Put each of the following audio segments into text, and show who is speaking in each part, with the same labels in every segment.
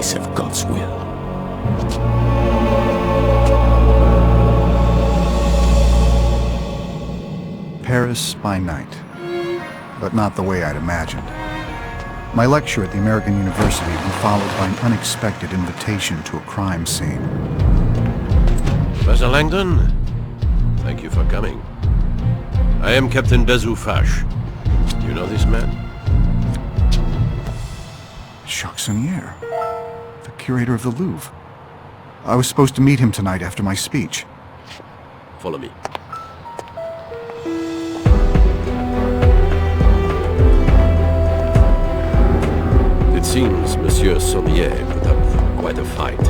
Speaker 1: piece of God's will.
Speaker 2: Paris by night, but not the way I'd imagined. My lecture at the American University had been followed by an unexpected invitation to a crime scene.
Speaker 3: Professor Langdon, thank you for coming. I am Captain Bezoufache. Do you know this man?
Speaker 2: Jacques Sonnier, the curator of the Louvre. I was supposed to meet him tonight after my speech.
Speaker 3: Follow me. It seems Monsieur Sonnier put up quite a fight.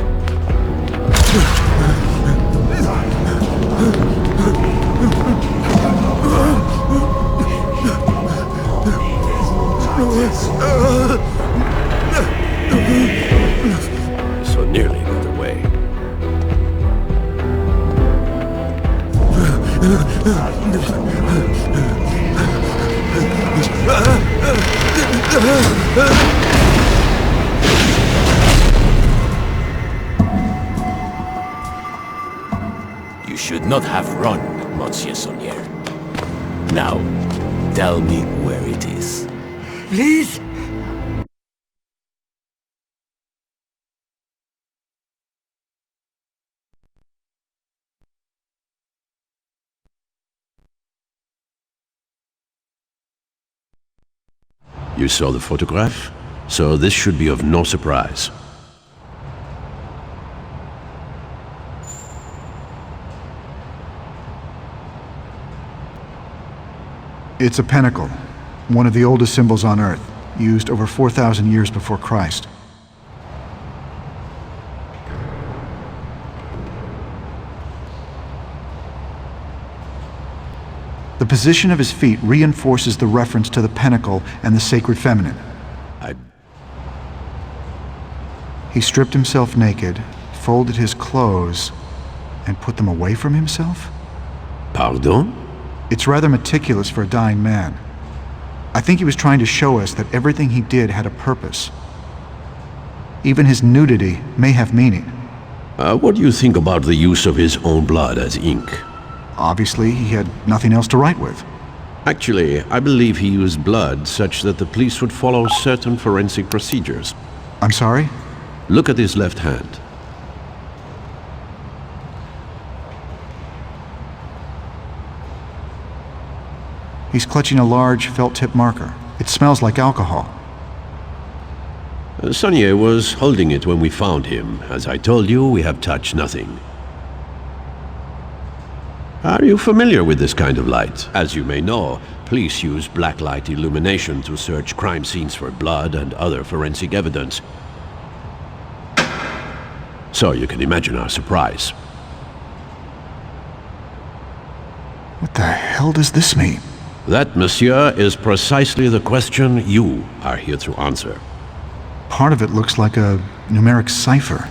Speaker 3: So nearly got away.
Speaker 1: You should not have run, Monsieur Sonnier. Now, tell me where it is.
Speaker 4: Please?
Speaker 3: You saw the photograph, so this should be of no surprise.
Speaker 2: It's a pentacle, one of the oldest symbols on Earth, used over 4,000 years before Christ. The position of his feet reinforces the reference to the pentacle and the sacred feminine. He stripped himself naked, folded his clothes, and put them away from himself?
Speaker 3: Pardon?
Speaker 2: It's rather meticulous for a dying man. I think he was trying to show us that everything he did had a purpose. Even his nudity may have meaning.
Speaker 3: What do you think about the use of his own blood as ink?
Speaker 2: Obviously, he had nothing else to write with.
Speaker 3: Actually, I believe he used blood such that the police would follow certain forensic procedures.
Speaker 2: I'm sorry?
Speaker 3: Look at his left hand.
Speaker 2: He's clutching a large felt-tip marker. It smells like alcohol.
Speaker 3: Sonnier was holding it when we found him. As I told you, we have touched nothing. Are you familiar with this kind of light? As you may know, police use blacklight illumination to search crime scenes for blood and other forensic evidence. So you can imagine our surprise.
Speaker 2: What the hell does this mean?
Speaker 3: That, monsieur, is precisely the question you are here to answer.
Speaker 2: Part of it looks like a numeric cipher.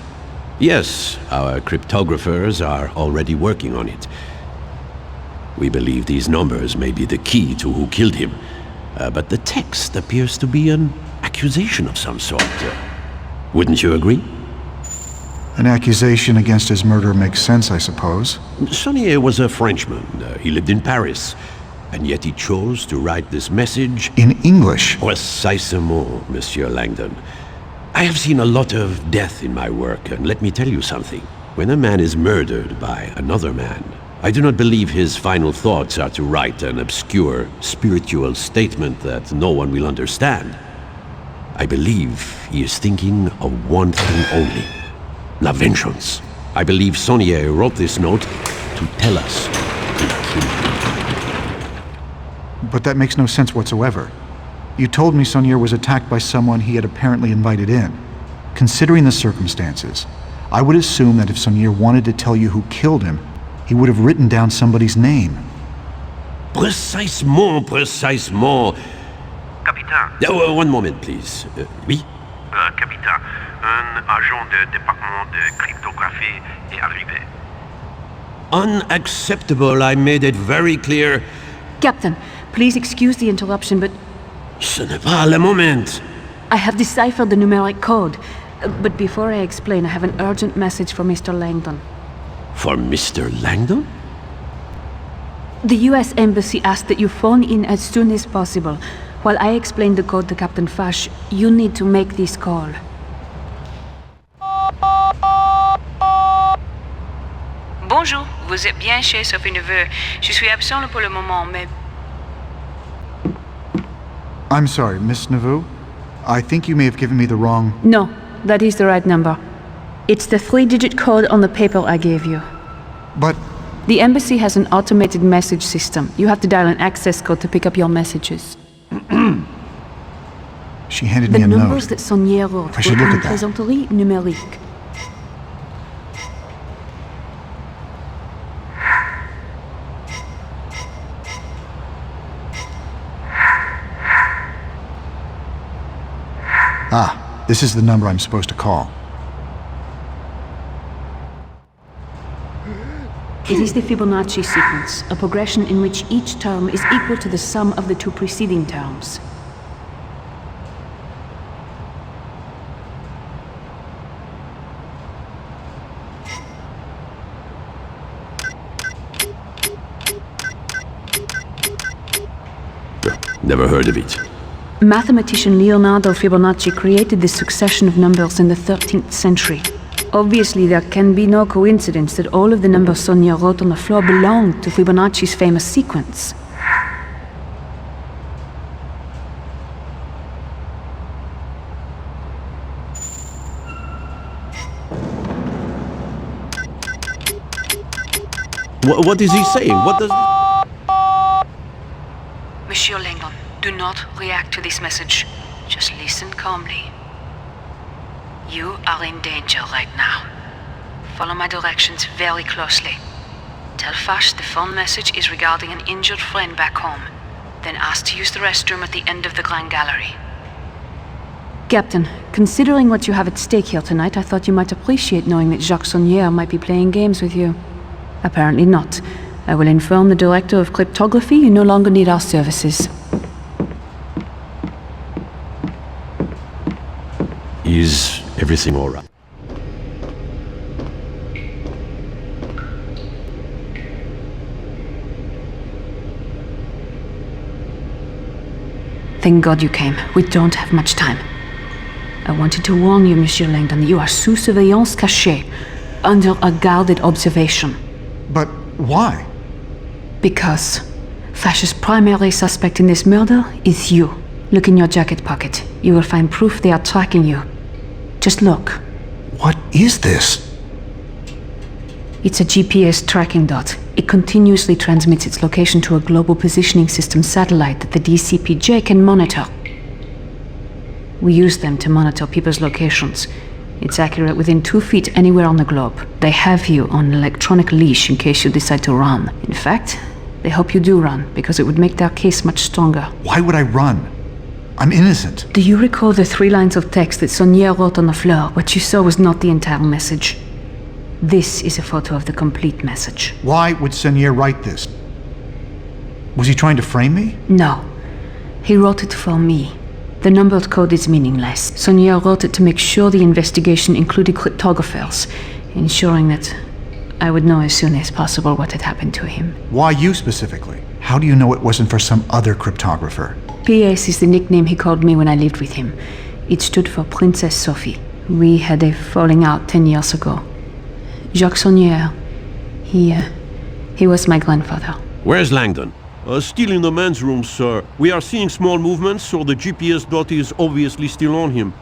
Speaker 3: Yes, our cryptographers are already working on it. We believe these numbers may be the key to who killed him. But the text appears to be an accusation of some sort. Wouldn't you agree?
Speaker 2: An accusation against his murder makes sense, I suppose.
Speaker 3: Sonnier was a Frenchman. He lived in Paris. And yet he chose to write this message...
Speaker 2: in English?
Speaker 3: Précisément, Monsieur Langdon. I have seen a lot of death in my work, and let me tell you something. When a man is murdered by another man, I do not believe his final thoughts are to write an obscure spiritual statement that no one will understand. I believe he is thinking of one thing only. La vengeance. I believe Sonnier wrote this note to tell us to kill him.
Speaker 2: But that makes no sense whatsoever. You told me Sonnier was attacked by someone he had apparently invited in. Considering the circumstances, I would assume that if Sonnier wanted to tell you who killed him, he would have written down somebody's name.
Speaker 3: Précisément, précisément.
Speaker 5: Capitaine.
Speaker 3: One moment, please. Oui?
Speaker 5: Capitaine, un agent du département de cryptographie est arrivé.
Speaker 3: Unacceptable, I made it very clear.
Speaker 6: Captain, please excuse the interruption, but
Speaker 3: Ce n'est pas le moment.
Speaker 6: I have deciphered the numeric code. But before I explain, I have an urgent message for Mr. Langdon.
Speaker 3: For Mr. Langdon?
Speaker 6: The US Embassy asked that you phone in as soon as possible. While I explain the code to Captain Fash, you need to make this call.
Speaker 4: Bonjour, vous êtes bien chez Sophie Neveu. Je suis absent pour le moment, mais...
Speaker 2: I'm sorry, Miss Navu. I think you may have given me the wrong...
Speaker 6: No, that is the right number. It's the 3-digit code on the paper I gave you.
Speaker 2: But
Speaker 6: The embassy has an automated message system. You have to dial an access code to pick up your messages.
Speaker 2: she handed
Speaker 6: The
Speaker 2: me a
Speaker 6: numbers
Speaker 2: note.
Speaker 6: that Sonia wrote
Speaker 2: I should
Speaker 6: were
Speaker 2: look
Speaker 6: une
Speaker 2: at that.
Speaker 6: plaisanterie numérique.
Speaker 2: Ah, this is the number I'm supposed to call.
Speaker 6: It is the Fibonacci sequence, a progression in which each term is equal to the sum of the two preceding terms.
Speaker 3: Never heard of it.
Speaker 6: Mathematician Leonardo Fibonacci created this succession of numbers in the 13th century. Obviously, there can be no coincidence that all of the numbers Sonia wrote on the floor belong to Fibonacci's famous sequence.
Speaker 3: What is he saying? What does...
Speaker 4: Monsieur Langdon, do not react to this message. Just listen calmly. You are in danger right now. Follow my directions very closely. Tell Fash the phone message is regarding an injured friend back home. Then ask to use the restroom at the end of the Grand Gallery.
Speaker 6: Captain, considering what you have at stake here tonight, I thought you might appreciate knowing that Jacques Saunière might be playing games with you. Apparently not. I will inform the Director of Cryptography you no longer need our services.
Speaker 3: Is everything all right?
Speaker 6: Thank God you came. We don't have much time. I wanted to warn you, Monsieur Langdon, you are sous surveillance cachée, under a guarded observation.
Speaker 2: But why?
Speaker 6: Because Fash's primary suspect in this murder is you. Look in your jacket pocket. You will find proof they are tracking you. Just look.
Speaker 2: What is this?
Speaker 6: It's a GPS tracking dot. It continuously transmits its location to a global positioning system satellite that the DCPJ can monitor. We use them to monitor people's locations. It's accurate within 2 feet anywhere on the globe. They have you on an electronic leash in case you decide to run. In fact, they hope you do run, because it would make their case much stronger.
Speaker 2: Why would I run? I'm innocent.
Speaker 6: Do you recall the 3 lines of text that Sonia wrote on the floor? What you saw was not the entire message. This is a photo of the complete message.
Speaker 2: Why would Senier write this? Was he trying to frame me?
Speaker 6: No. He wrote it for me. The numbered code is meaningless. Sonia wrote it to make sure the investigation included cryptographers, ensuring that I would know as soon as possible what had happened to him.
Speaker 2: Why you specifically? How do you know it wasn't for some other cryptographer?
Speaker 6: PS is the nickname he called me when I lived with him. It stood for Princess Sophie. We had a falling out 10 years ago. Jacques Saunière, he was my grandfather.
Speaker 3: Where's Langdon?
Speaker 7: Still in the men's room, sir. We are seeing small movements, so the GPS dot is obviously still on him.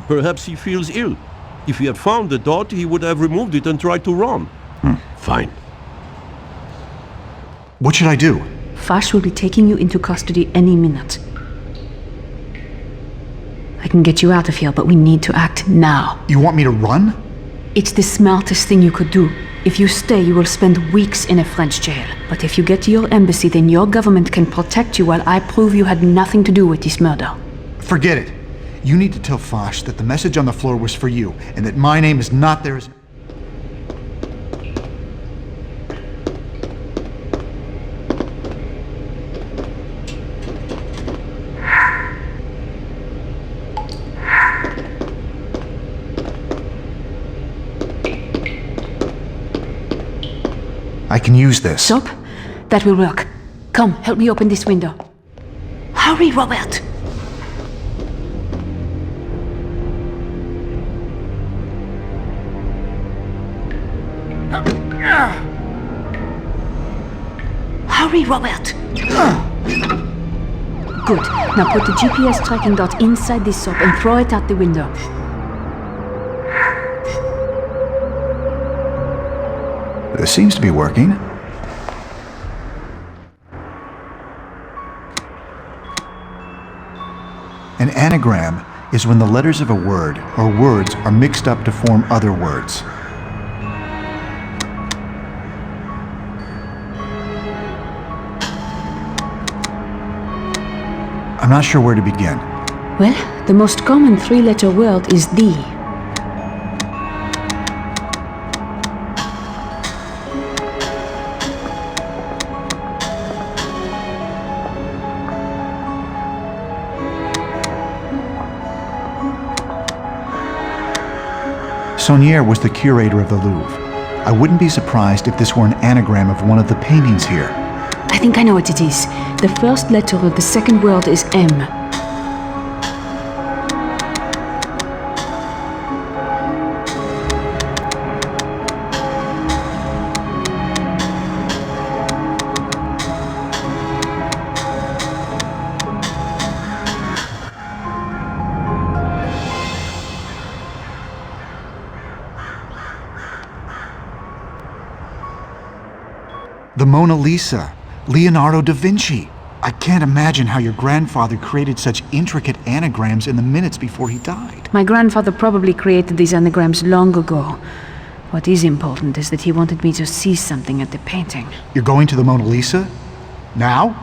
Speaker 7: Perhaps he feels ill. If he had found the dot, he would have removed it and tried to run.
Speaker 3: Fine.
Speaker 2: What should I do?
Speaker 6: Fash will be taking you into custody any minute. I can get you out of here, but we need to act now.
Speaker 2: You want me to run?
Speaker 6: It's the smartest thing you could do. If you stay, you will spend weeks in a French jail. But if you get to your embassy, then your government can protect you while I prove you had nothing to do with this murder.
Speaker 2: Forget it. You need to tell Foch that the message on the floor was for you, and that my name is not there as... I can use this.
Speaker 6: Soap? That will work. Come, help me open this window. Hurry, Robert! Hurry, Robert! Good. Now put the GPS tracking dot inside this soap and throw it out the window.
Speaker 2: This seems to be working. An anagram is when the letters of a word or words are mixed up to form other words. I'm not sure where to begin.
Speaker 6: Well, the most common three-letter word is D.
Speaker 2: Saunier was the curator of the Louvre. I wouldn't be surprised if this were an anagram of one of the paintings here.
Speaker 6: I think I know what it is. The first letter of the second word is M.
Speaker 2: The Mona Lisa, Leonardo da Vinci. I can't imagine how your grandfather created such intricate anagrams in the minutes before he died.
Speaker 6: My grandfather probably created these anagrams long ago. What is important is that he wanted me to see something at the painting.
Speaker 2: You're going to the Mona Lisa? Now?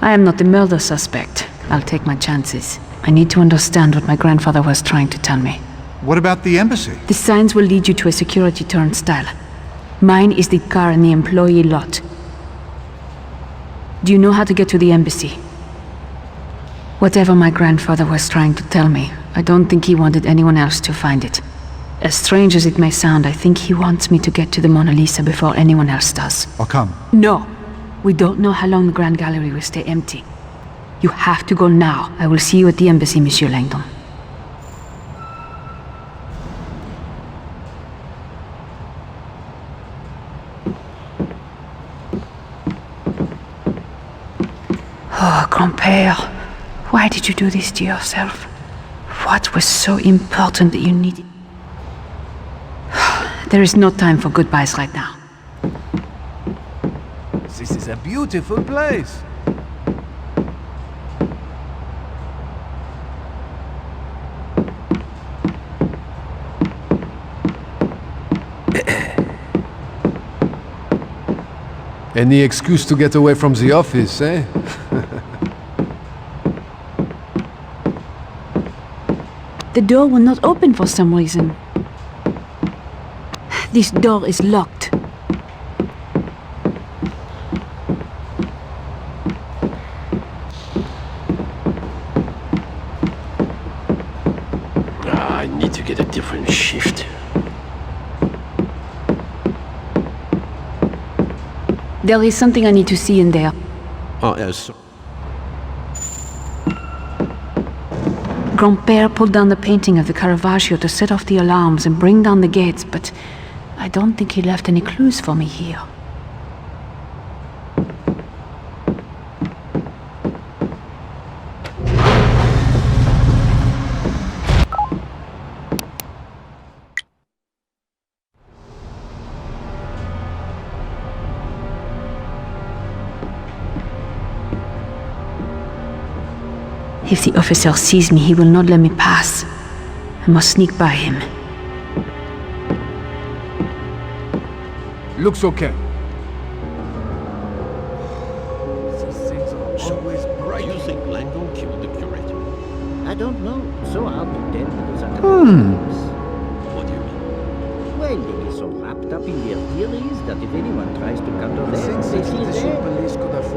Speaker 6: I am not the murder suspect. I'll take my chances. I need to understand what my grandfather was trying to tell me.
Speaker 2: What about the embassy?
Speaker 6: The signs will lead you to a security turnstile. Mine is the car in the employee lot. Do you know how to get to the embassy? Whatever my grandfather was trying to tell me, I don't think he wanted anyone else to find it. As strange as it may sound, I think he wants me to get to the Mona Lisa before anyone else does.
Speaker 2: I'll come.
Speaker 6: No. We don't know how long the Grand Gallery will stay empty. You have to go now. I will see you at the embassy, Monsieur Langdon. Oh, Grand-Père, why did you do this to yourself? What was so important that you needed? There is no time for goodbyes right now.
Speaker 8: This is a beautiful place. Any excuse to get away from the office, eh?
Speaker 6: The door will not open for some reason. This door is locked.
Speaker 3: I need to get a different shift.
Speaker 6: There is something I need to see in there.
Speaker 3: Oh, yes.
Speaker 6: Grand-Père pulled down the painting of the Caravaggio to set off the alarms and bring down the gates, but I don't think he left any clues for me here. If the officer sees me, he will not let me pass. I must sneak by him.
Speaker 8: Looks okay.
Speaker 3: So, why you think Langdon killed the curator?
Speaker 9: I don't know. So hard to tell because I never
Speaker 3: What do you mean?
Speaker 9: Well, they get so wrapped up in their theories that if anyone tries to counter them, they see them.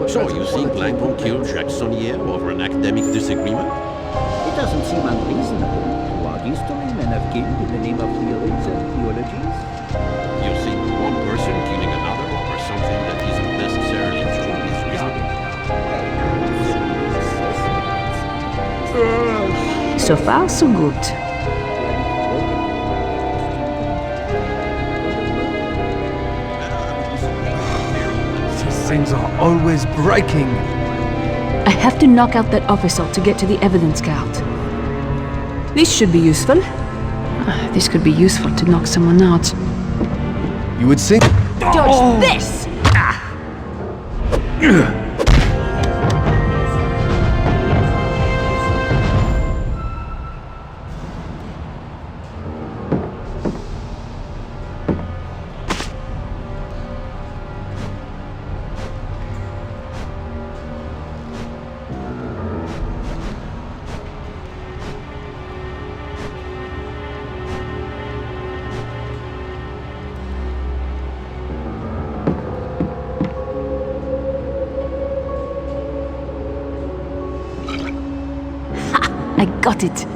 Speaker 3: So you think Langdon killed Jacques Saunier over an academic disagreement?
Speaker 9: It doesn't seem unreasonable. Throughout history, men have killed in the name of theories and theologies.
Speaker 3: You think one person killing
Speaker 6: So far, so good.
Speaker 8: These things are always breaking.
Speaker 6: I have to knock out that officer to get to the evidence card. This should be useful. This could be useful to knock someone out.
Speaker 8: You would think...
Speaker 6: Dodge this! I got it.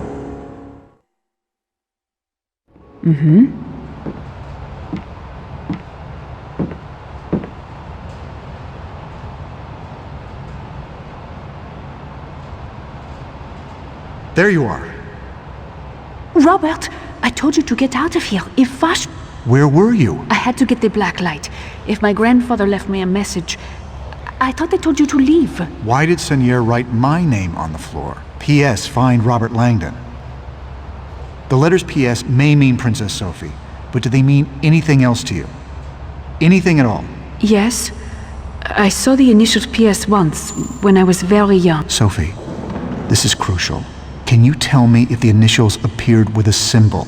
Speaker 2: There you are.
Speaker 6: Robert, I told you to get out of here. If Vash...
Speaker 2: Where were you?
Speaker 6: I had to get the black light. If my grandfather left me a message... I thought I told you to leave.
Speaker 2: Why did Sonier write my name on the floor? P.S. Find Robert Langdon. The letters P.S. may mean Princess Sophie, but do they mean anything else to you? Anything at all?
Speaker 6: Yes. I saw the initials PS once, when I was very young.
Speaker 2: Sophie, this is crucial. Can you tell me if the initials appeared with a symbol?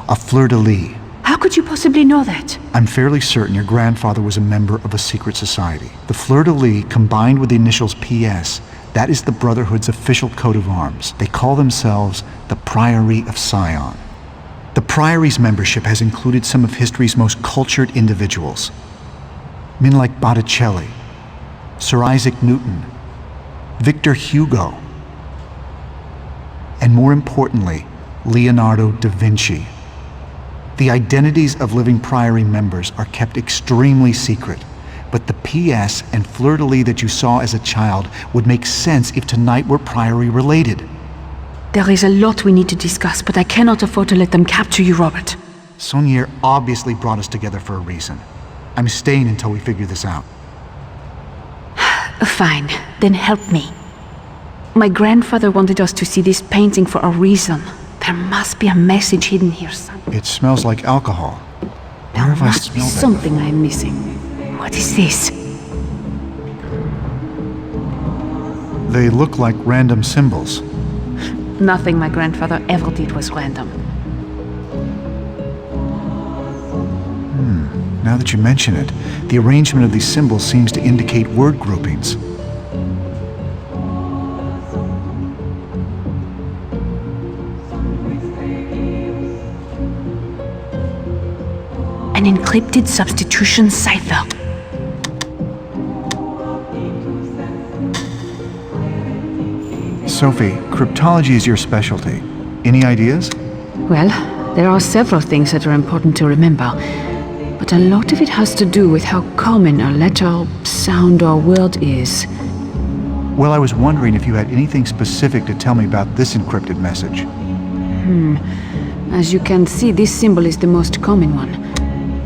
Speaker 2: A fleur-de-lis?
Speaker 6: How could you possibly know that?
Speaker 2: I'm fairly certain your grandfather was a member of a secret society. The fleur-de-lis combined with the initials PS, that is the Brotherhood's official coat of arms. They call themselves the Priory of Sion. The Priory's membership has included some of history's most cultured individuals. Men like Botticelli, Sir Isaac Newton, Victor Hugo, and more importantly, Leonardo da Vinci. The identities of living Priory members are kept extremely secret, but the PS and fleur-de-lis that you saw as a child would make sense if tonight were Priory related.
Speaker 6: There is a lot we need to discuss, but I cannot afford to let them capture you, Robert.
Speaker 2: Sonier obviously brought us together for a reason. I'm staying until we figure this out.
Speaker 6: Fine, then help me. My grandfather wanted us to see this painting for a reason. There must be a message hidden here somewhere.
Speaker 2: It smells like alcohol. Where have I
Speaker 6: Must be
Speaker 2: smelled that?
Speaker 6: something I'm missing. What is this?
Speaker 2: They look like random symbols.
Speaker 6: Nothing my grandfather ever did was random.
Speaker 2: Now that you mention it, the arrangement of these symbols seems to indicate word groupings.
Speaker 6: An encrypted substitution cipher.
Speaker 2: Sophie, cryptology is your specialty. Any ideas?
Speaker 6: Well, there are several things that are important to remember, but a lot of it has to do with how common a letter, sound, or word is.
Speaker 2: Well, I was wondering if you had anything specific to tell me about this encrypted message.
Speaker 6: As you can see, this symbol is the most common one.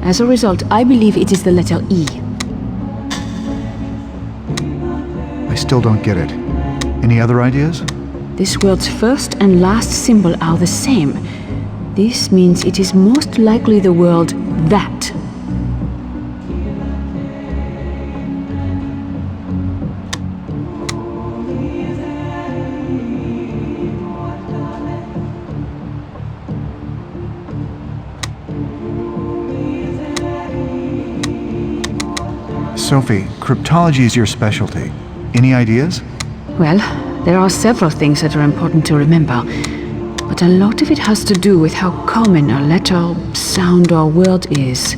Speaker 6: As a result, I believe it is the letter E.
Speaker 2: I still don't get it. Any other ideas?
Speaker 6: This word's first and last symbol are the same. This means it is most likely the word that.
Speaker 2: Sophie, cryptology is your specialty. Any ideas?
Speaker 6: Well, there are several things that are important to remember, but a lot of it has to do with how common a letter, sound, or word is.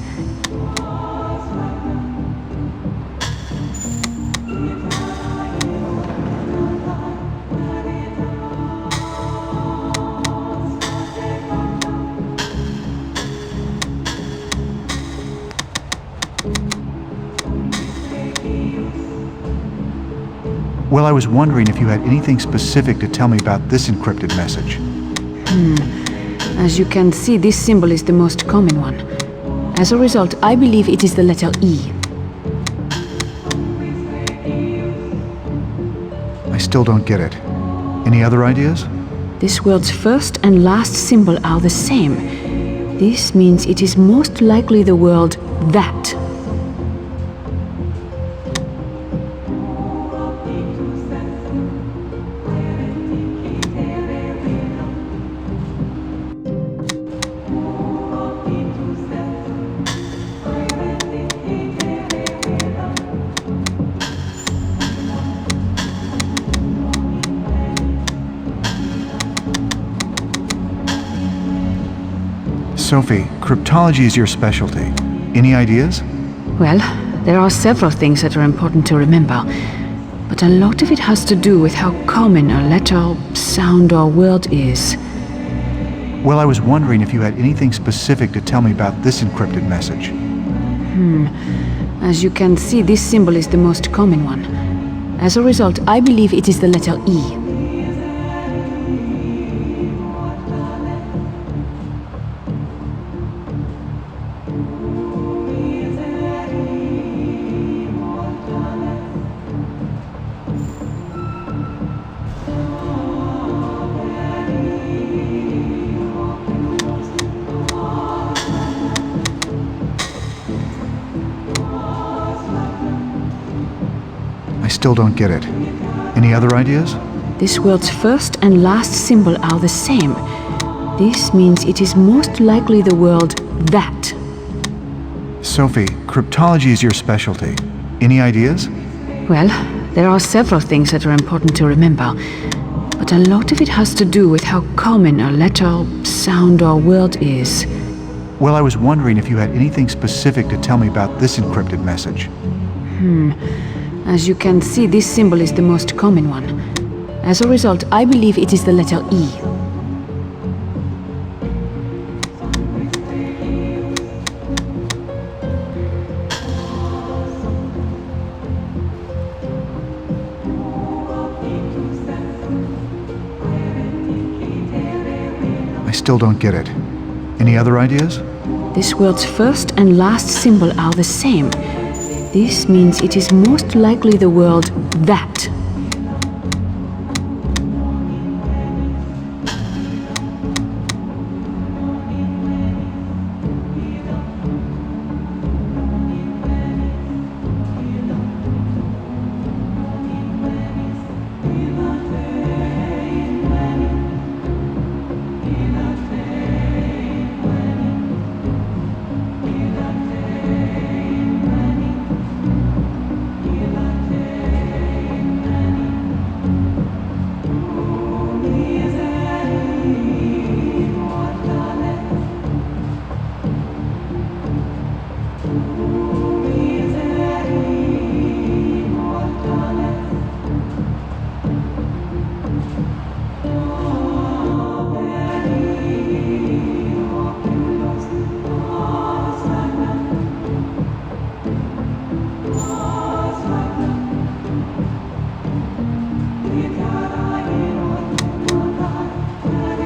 Speaker 2: Well, I was wondering if you had anything specific to tell me about this encrypted message.
Speaker 6: As you can see, this symbol is the most common one. As a result, I believe it is the letter E.
Speaker 2: I still don't get it. Any other ideas?
Speaker 6: This world's first and last symbol are the same. This means it is most likely the word that.
Speaker 2: Sophie, cryptology is your specialty. Any ideas?
Speaker 6: Well, there are several things that are important to remember, but a lot of it has to do with how common a letter, sound, or word is.
Speaker 2: Well, I was wondering if you had anything specific to tell me about this encrypted message.
Speaker 6: As you can see, this symbol is the most common one. As a result, I believe it is the letter E.
Speaker 2: I still don't get it. Any other ideas?
Speaker 6: This world's first and last symbol are the same. This means it is most likely the word that.
Speaker 2: Sophie, cryptology is your specialty. Any ideas?
Speaker 6: Well, there are several things that are important to remember, but a lot of it has to do with how common a letter, sound, or word is.
Speaker 2: Well, I was wondering if you had anything specific to tell me about this encrypted message.
Speaker 6: As you can see, this symbol is the most common one. As a result, I believe it is the letter E.
Speaker 2: I still don't get it. Any other ideas?
Speaker 6: This world's first and last symbol are the same. This means it is most likely the word that.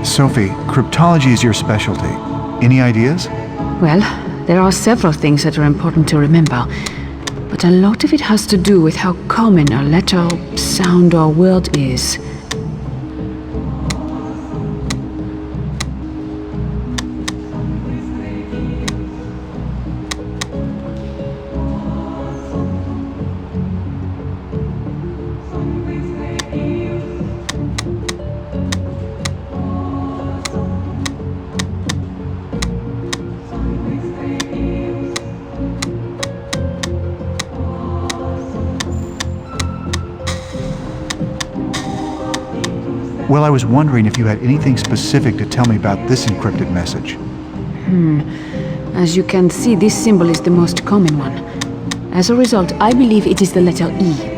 Speaker 2: Sophie, cryptology is your specialty. Any ideas?
Speaker 6: Well, there are several things that are important to remember, but a lot of it has to do with how common a letter, sound, or word is.
Speaker 2: Well, I was wondering if you had anything specific to tell me about this encrypted message.
Speaker 6: As you can see, this symbol is the most common one. As a result, I believe it is the letter E.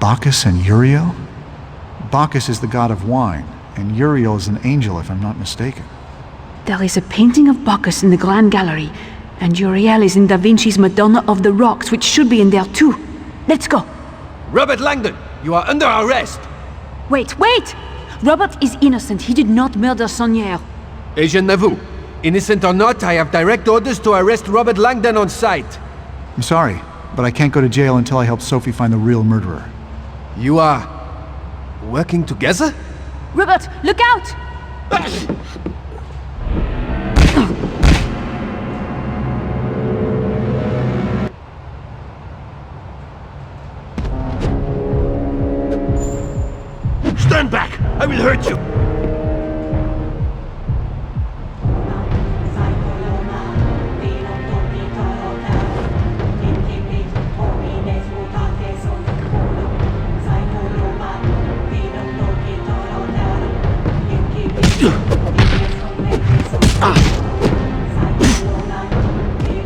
Speaker 2: Bacchus and Uriel? Bacchus is the god of wine, and Uriel is an angel if I'm not mistaken.
Speaker 6: There is a painting of Bacchus in the Grand Gallery, and Uriel is in Da Vinci's Madonna of the Rocks, which should be in there too. Let's go.
Speaker 10: Robert Langdon, you are under arrest.
Speaker 6: Wait! Robert is innocent. He did not murder Saunière.
Speaker 10: Agent Nauvoo, innocent or not, I have direct orders to arrest Robert Langdon on sight.
Speaker 2: I'm sorry, but I can't go to jail until I help Sophie find the real murderer.
Speaker 8: You are... working together?
Speaker 6: Robert, look out!
Speaker 7: Stand back! I will hurt you!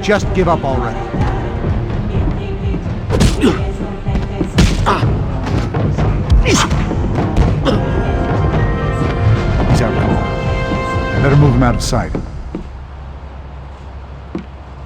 Speaker 2: Just give up already. He's out cold. I better move him out of sight.